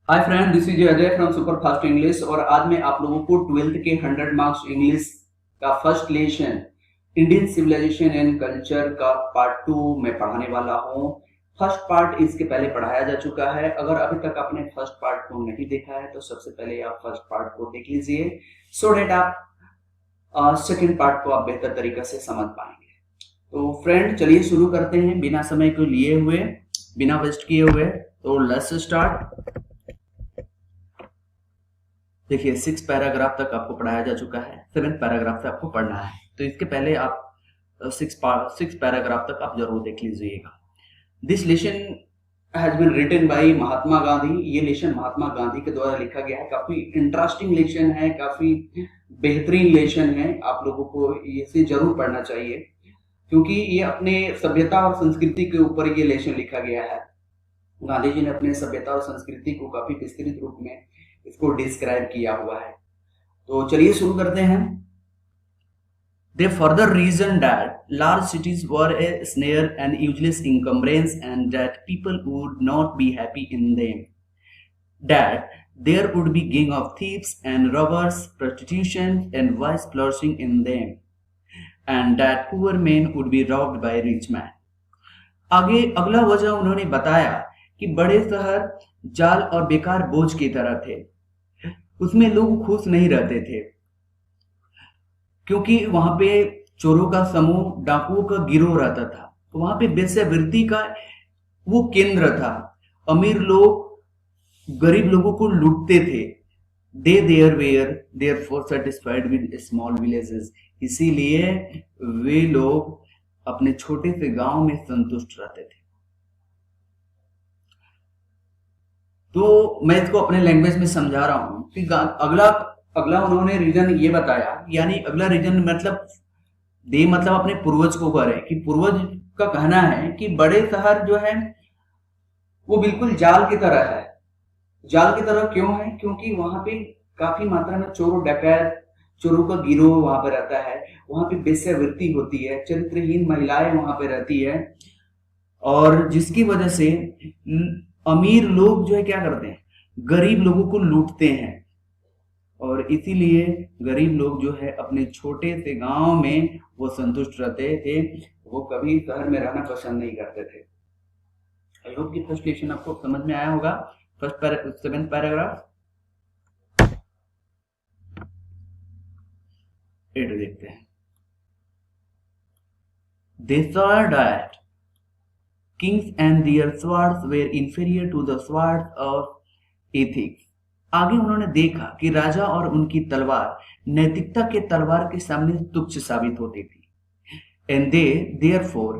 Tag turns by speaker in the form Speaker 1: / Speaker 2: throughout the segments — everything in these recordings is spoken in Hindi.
Speaker 1: Hi friend, this is Ajay from super fast English. और आज मैं आप लोगों को 12th के 100 मार्क्स इंग्लिश का first lesson Indian civilisation and culture का पार्ट 2 में पढ़ाने वाला हूं। फर्स्ट पार्ट इसके पहले पढ़ाया जा चुका है। अगर अभी तक आपने फर्स्ट पार्ट को नहीं देखा है तो सबसे पहले आप फर्स्ट पार्ट को देख लीजिए, सो डेट आप सेकेंड पार्ट को आप बेहतर तरीके से समझ पाएंगे। तो फ्रेंड, चलिए शुरू करते हैं बिना समय को लिए हुए, बिना वेस्ट किए हुए। तो लेट्स स्टार्ट। देखिए 6 पैराग्राफ तक आपको पढ़ाया जा चुका है, 7 पैराग्राफ से आपको पढ़ना है। तो इसके पहले आप 6 पैराग्राफ तक आप जरूर देख लीजिएगा। This lesson has been written by Mahatma Gandhi. ये लेसन महात्मा गांधी के द्वारा लिखा गया है। काफी इंटरेस्टिंग लेसन है, काफी बेहतरीन लेसन है। आप लोगों को इसे जरूर पढ़ना चाहिए क्योंकि ये अपने सभ्यता और संस्कृति के ऊपर ये लेसन लिखा गया है। गांधी जी ने अपने सभ्यता और संस्कृति को काफी विस्तृत रूप में इसको डिस्क्राइब किया हुआ है। तो चलिए शुरू करते हैं। They further reasoned that large cities were a snare and useless encumbrance, and that people would not be happy in them. That there would be gang of thieves and robbers, prostitution and vice flourishing in them, and that poor men would be robbed by rich men. आगे अगला वजह उन्होंने बताया कि बड़े शहर जाल और बेकार बोझ की तरह थे। उसमें लोग खुश नहीं रहते थे क्योंकि वहां पे चोरों का समूह, डाकुओं का गिरोह रहता था। तो वहां पे वेश्यावृत्ति का वो केंद्र था। अमीर लोग गरीब लोगों को लूटते थे। They there were therefore satisfied with small villages. इसीलिए वे लोग अपने छोटे से गांव में संतुष्ट रहते थे। तो मैं इसको अपने लैंग्वेज में समझा रहा हूं कि अगला उन्होंने रीजन ये बताया, यानी अगला रीजन मतलब अपने पूर्वज को करें कि पूर्वज का कहना है कि बड़े शहर जो है वो बिल्कुल जाल की तरह है। जाल की तरह क्यों है? क्योंकि वहां पे काफी मात्रा में चोर डकैत, चोरों का गिरोह वहां पे रहता है। वहां पे वेश्यावृत्ति होती है, चरित्रहीन महिलाएं वहां पे रहती है, और जिसकी वजह से अमीर लोग जो है क्या करते हैं, गरीब लोगों को लूटते हैं। और इसीलिए गरीब लोग जो है अपने छोटे से गांव में वो संतुष्ट रहते थे, वो कभी शहर में रहना पसंद नहीं करते थे। आई होप कि फर्स्ट लेसन आपको समझ में आया होगा। फर्स्ट 7 पैराग्राफ देखते हैं। They saw that kings and their swords were inferior to the swords of ethics. आगे उन्होंने देखा कि राजा और उनकी तलवार नैतिकता के तलवार के सामने तुच्छ साबित होती थी। And they therefore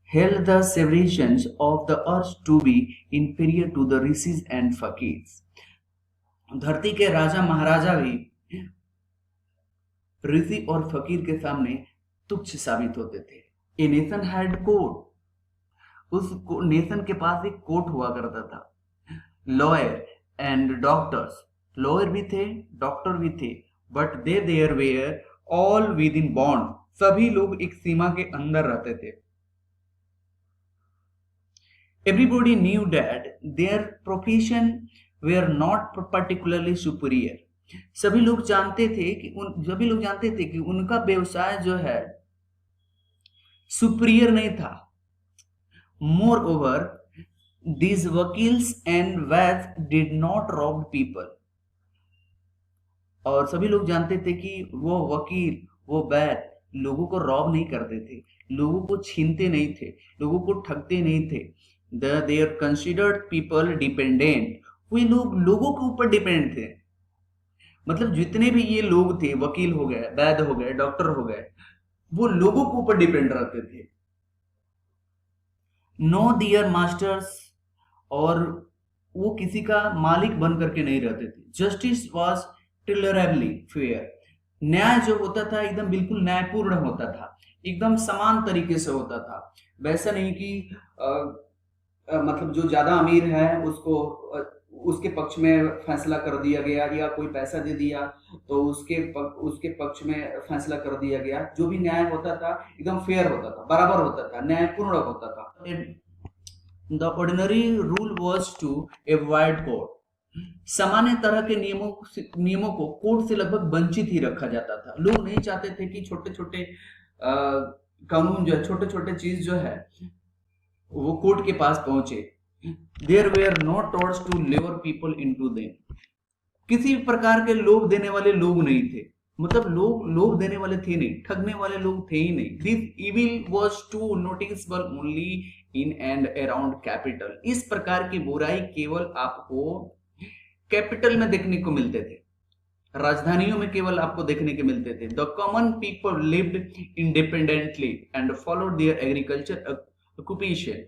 Speaker 1: held the civilizations of the earth to be inferior to the rishis and fakirs. धरती के राजा महाराजा भी ऋषि और फकीर के सामने तुच्छ साबित होते थे। A nation had court. उस नेशन के पास एक कोर्ट हुआ करता था। लॉयर एंड डॉक्टर्स, लॉयर भी थे, डॉक्टर भी थे, but they there were all within bond. सभी लोग एक सीमा के अंदर रहते थे। Everybody knew that their profession were not particularly superior. सभी लोग जानते थे कि उनका व्यवसाय जो है सुपीरियर नहीं था। Moreover, these वकील्स and Vaidya did not rob people. और सभी लोग जानते थे कि वो वकील, वो वैद्य लोगों को रॉब नहीं करते थे, लोगों को छीनते नहीं थे, लोगों को ठगते नहीं थे। They are considered people dependent. वे लोग लोगों के ऊपर डिपेंड थे। मतलब जितने भी ये लोग थे, वकील हो गए, वैद्य हो गए, डॉक्टर हो गए, वो लोगों के ऊपर डिपेंड रहते थे। नो दियर मास्टर्स, और वो किसी का मालिक बन करके नहीं रहते थे। Justice was tolerably fair. न्याय जो होता था एकदम बिल्कुल न्यायपूर्ण होता था, एकदम समान तरीके से होता था। वैसा नहीं कि मतलब जो ज्यादा अमीर है उसके पक्ष में फैसला कर दिया गया, या कोई पैसा दे दिया तो उसके पक्ष में फैसला कर दिया गया। जो भी न्याय होता था एकदम फेयर होता था, बराबर होता था, न्यायपूर्ण होता था। The ordinary rule was to avoid court. सामान्य तरह के नियमों को कोर्ट से लगभग वंचित ही रखा जाता था। लोग नहीं चाहते थे कि छोटे छोटे कानून जो है, छोटे छोटे चीज जो है वो कोर्ट के पास पहुंचे। There were no torch to lever people into them. किसी भी प्रकार के लोभ देने वाले लोग नहीं थे, मतलब लोभ देने वाले थे नहीं, ठगने वाले लोग थे ही नहीं। This evil was too noticeable only in and around capital. इस प्रकार की बुराई केवल आपको कैपिटल में देखने को मिलते थे, राजधानियों में केवल आपको देखने के मिलते थे। The common people lived independently and followed there agriculture occupation.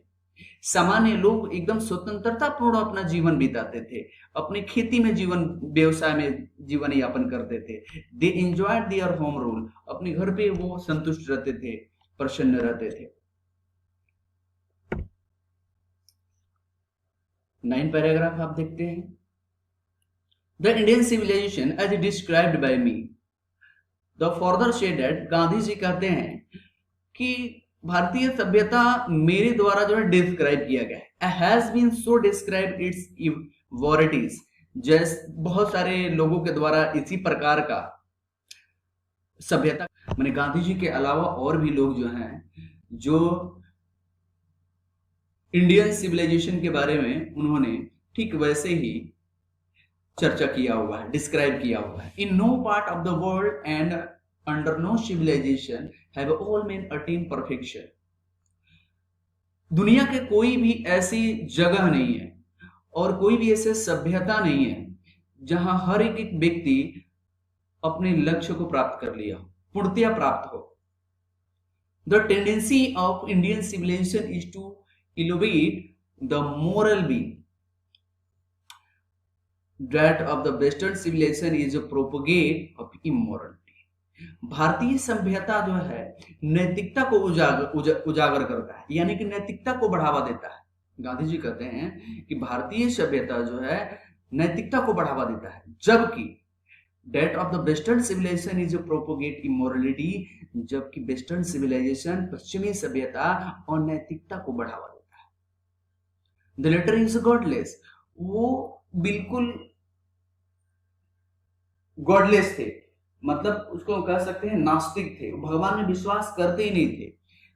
Speaker 1: सामान्य लोग एकदम स्वतंत्रता पूर्ण अपना जीवन बिताते थे, अपनी खेती में जीवन, व्यवसाय में जीवन यापन करते थे। दे एंजॉयड देयर होम रूल। अपने घर पे वो संतुष्ट रहते थे, प्रसन्न रहते थे। 9 पैराग्राफ आप देखते हैं। The Indian civilization as described by me the further say that, Gandhi ji कहते हैं कि भारतीय सभ्यता मेरे द्वारा जो है डिस्क्राइब किया गया है। Has been so describe its वॉरिटीज, जैसे बहुत सारे लोगों के द्वारा इसी प्रकार का सभ्यता, मैंने गांधी जी के अलावा और भी लोग जो हैं जो इंडियन सिविलाइजेशन के बारे में उन्होंने ठीक वैसे ही चर्चा किया हुआ है, डिस्क्राइब किया हुआ है। In no part of the world and under no civilisation have all men attain perfection. दुनिया के कोई भी ऐसी जगह नहीं है और कोई भी ऐसे सभ्यता नहीं है जहां हर एक व्यक्ति अपने लक्ष्य को प्राप्त कर लिया, पूर्णतया प्राप्त हो। The tendency of Indian civilisation is to elevate the moral being, that of the western civilization is a propagate of immorality। भारतीय सभ्यता जो है नैतिकता को उजागर करता है, यानी कि नैतिकता को बढ़ावा देता है। गांधी जी कहते हैं कि भारतीय सभ्यता जो है नैतिकता को बढ़ावा देता है, जबकि that of the western civilization is a propagate immorality, जबकि वेस्टर्न सिविलाइजेशन, पश्चिमी सभ्यता और नैतिकता को बढ़ावा देता है। द लेटर इज गॉडलेस, वो बिल्कुल गॉडलेस थे, मतलब उसको कह सकते हैं नास्तिक थे, भगवान में विश्वास करते ही नहीं थे।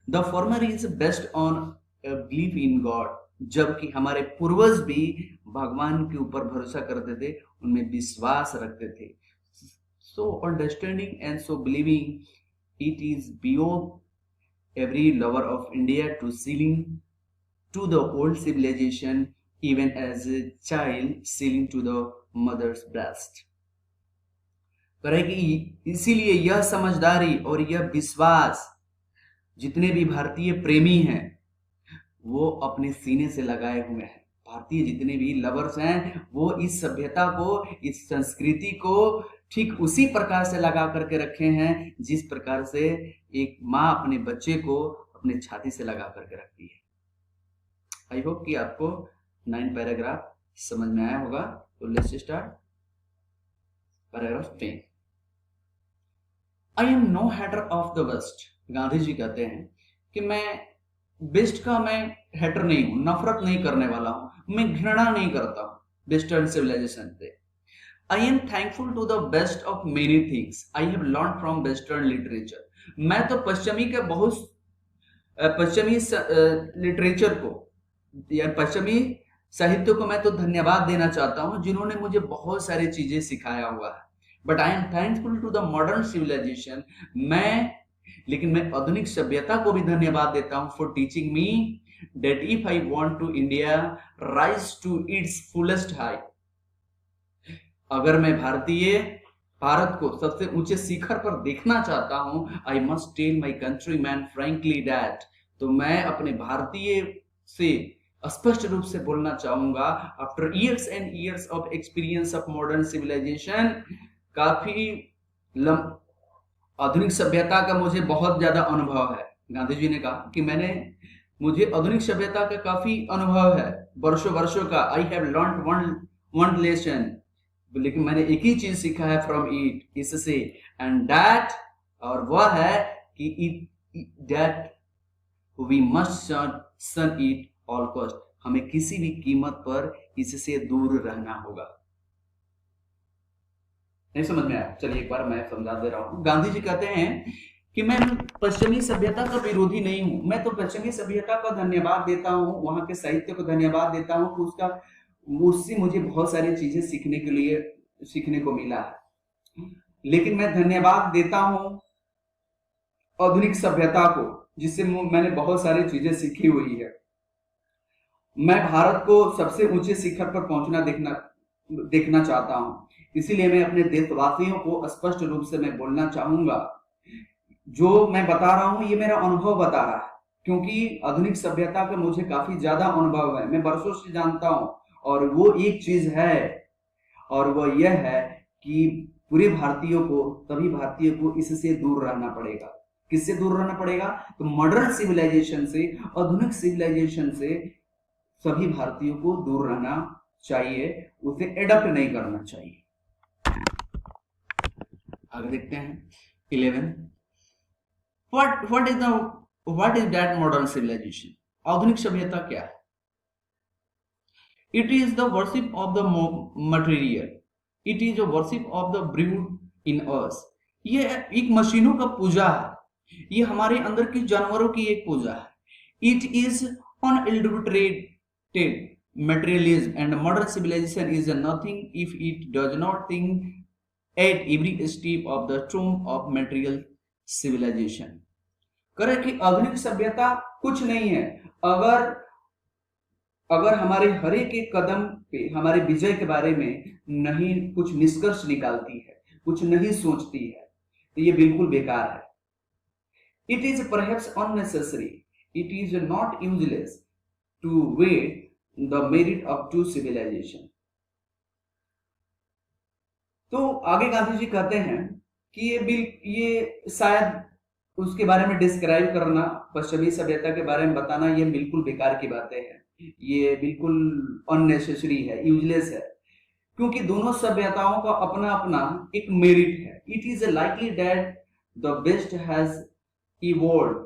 Speaker 1: The former is best on belief in God, जबकि हमारे पूर्वज भी भगवान के ऊपर भरोसा करते थे, उनमें विश्वास रखते थे। So understanding and so believing it is beyond every lover of India to ceiling to the old civilization, even as a child sealing to the mother's breast। इसीलिए यह समझदारी और यह विश्वास जितने भी भारतीय प्रेमी हैं वो अपने सीने से लगाए हुए हैं। भारतीय जितने भी लवर्स हैं वो इस सभ्यता को, इस संस्कृति को ठीक उसी प्रकार से लगा करके रखे हैं जिस प्रकार से एक माँ अपने बच्चे को अपने छाती से लगा करके रखती है। आई होप कि आपको 9 पैराग्राफ समझ में आया होगा। तो let's start paragraph 10। I am no hater of the West. Gandhi ji कहते हैं कि मैं वेस्ट का मैं हेटर नहीं हूं, नफरत नहीं करने वाला हूं, मैं घृणा नहीं करता हूं वेस्टर्न सिविलाइजेशन से। I am thankful to the best of many things I have learn from western literature. मैं तो पश्चिमी लिटरेचर को या पश्चिमी साहित्य को मैं तो धन्यवाद देना चाहता हूं जिन्होंने मुझे बहुत सारी चीजें सिखाया हुआ है। But I am thankful to the modern civilization, लेकिन मैं आधुनिक सभ्यता को भी धन्यवाद देता हूं for teaching me that if I want to India rise to its fullest high. अगर मैं भारत को सबसे ऊंचे शिखर पर देखना चाहता हूं, I must tell my countryman frankly that, तो मैं अपने भारतीय से स्पष्ट रूप से बोलना चाहूंगा after years and years of experience of modern civilization, काफी आधुनिक सभ्यता का मुझे बहुत ज्यादा अनुभव है। गांधी जी ने कहा कि मुझे आधुनिक सभ्यता का काफी अनुभव है, वर्षों का। I have learned one lesson, लेकिन मैंने एक ही चीज सीखा है फ्रॉम इट, इससे, एंड दैट, और वह है कि दैट वी मस्ट शन इट ऑल कॉस्ट, हमें किसी भी कीमत पर इससे दूर रहना होगा। नहीं समझ में आया? चलिए एक बार मैं समझा दे रहा हूँ। गांधी जी कहते हैं कि मैं पश्चिमी सभ्यता का विरोधी नहीं हूँ, मैं तो पश्चिमी सभ्यता का धन्यवाद देता हूँ, वहां के साहित्य को धन्यवाद देता हूँ कि उससे मुझे बहुत सारी चीजें सीखने को मिला है। लेकिन मैं धन्यवाद देता हूँ आधुनिक सभ्यता को, जिससे मैंने बहुत सारी चीजें सीखी हुई है। मैं भारत को सबसे ऊंचे शिखर पर पहुंचना देखना चाहता हूं। इसीलिए मैं अपने देशवासियों को स्पष्ट रूप से मैं बोलना चाहूंगा, जो मैं बता रहा हूं ये मेरा अनुभव बता रहा है, क्योंकि आधुनिक सभ्यता का मुझे काफी ज्यादा अनुभव है, मैं वर्षों से जानता हूं। और वो एक चीज है, और वो यह है कि पूरे सभी भारतीयों को इससे दूर रहना पड़ेगा। किससे दूर रहना पड़ेगा? तो मॉडर्न सिविलाइजेशन से, आधुनिक सिविलाइजेशन से सभी भारतीयों को दूर रहना चाहिए, उसे एडप्ट नहीं करना चाहिए। आगे देखते हैं 11। What is that modern civilization? आधुनिक सभ्यता क्या है? It is the worship of the material, it is the worship of the brute in us. ये एक मशीनों का पूजा है, ये हमारे अंदर की जानवरों की एक पूजा है। It is unadulterated materialism, and modern civilization is nothing if it does not think at every step of the tomb of material civilization। करे कि आधुनिक सभ्यता कुछ नहीं है अगर हमारे हर एक कदम पे हमारे विजय के बारे में नहीं कुछ निष्कर्ष निकालती है, कुछ नहीं सोचती है, तो ये बिल्कुल बेकार है। It is perhaps unnecessary, it is not useless to weigh the merit of two civilization। तो आगे गांधी जी कहते हैं कि ये शायद उसके बारे में डिस्क्राइब करना, पश्चिमी सभ्यता के बारे में बताना, ये बिल्कुल बेकार की बातें हैं, ये बिल्कुल अननेसेसरी है, यूजलेस है, क्योंकि दोनों सभ्यताओं का अपना अपना एक मेरिट है। It is likely that the best has evolved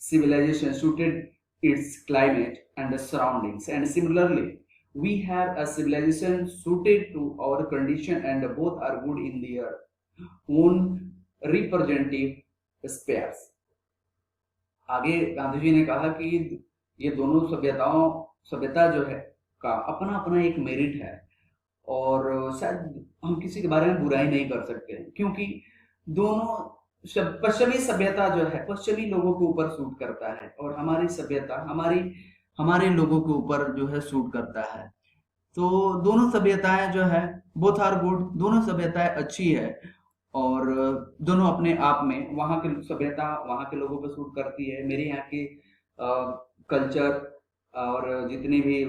Speaker 1: civilization suited its climate and the surroundings, and similarly we have a civilization suited to our condition, and both are good in their own representative spheres। आगे गांधी जी ने कहा कि ये दोनों सभ्यता जो है का अपना अपना एक मेरिट है, और शायद हम किसी के बारे में बुराई नहीं कर सकते, क्योंकि दोनों पश्चिमी सभ्यता जो है पश्चिमी लोगों के ऊपर सूट करता है, और हमारी सभ्यता हमारे लोगों के ऊपर जो है सूट करता है। तो दोनों सभ्यताएं जो है बोथ आर गुड, दोनों सभ्यताएं अच्छी है, और दोनों अपने आप में, वहां की सभ्यता वहां के लोगों पर सूट करती है, मेरे यहाँ के कल्चर और जितने भी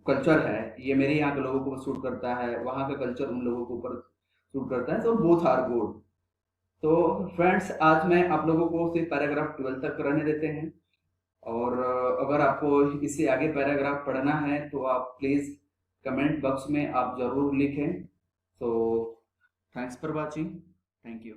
Speaker 1: कल्चर है ये मेरे यहाँ के लोगों को सूट करता है, वहां का कल्चर उन लोगों के ऊपर सूट करता है, तो बोथ आर गुड। तो फ्रेंड्स, आज मैं आप लोगों को सिर्फ पैराग्राफ 12 तक रहने देते हैं, और अगर आपको इससे आगे पैराग्राफ पढ़ना है तो आप प्लीज कमेंट बॉक्स में आप जरूर लिखें। तो thanks for watching, thank you.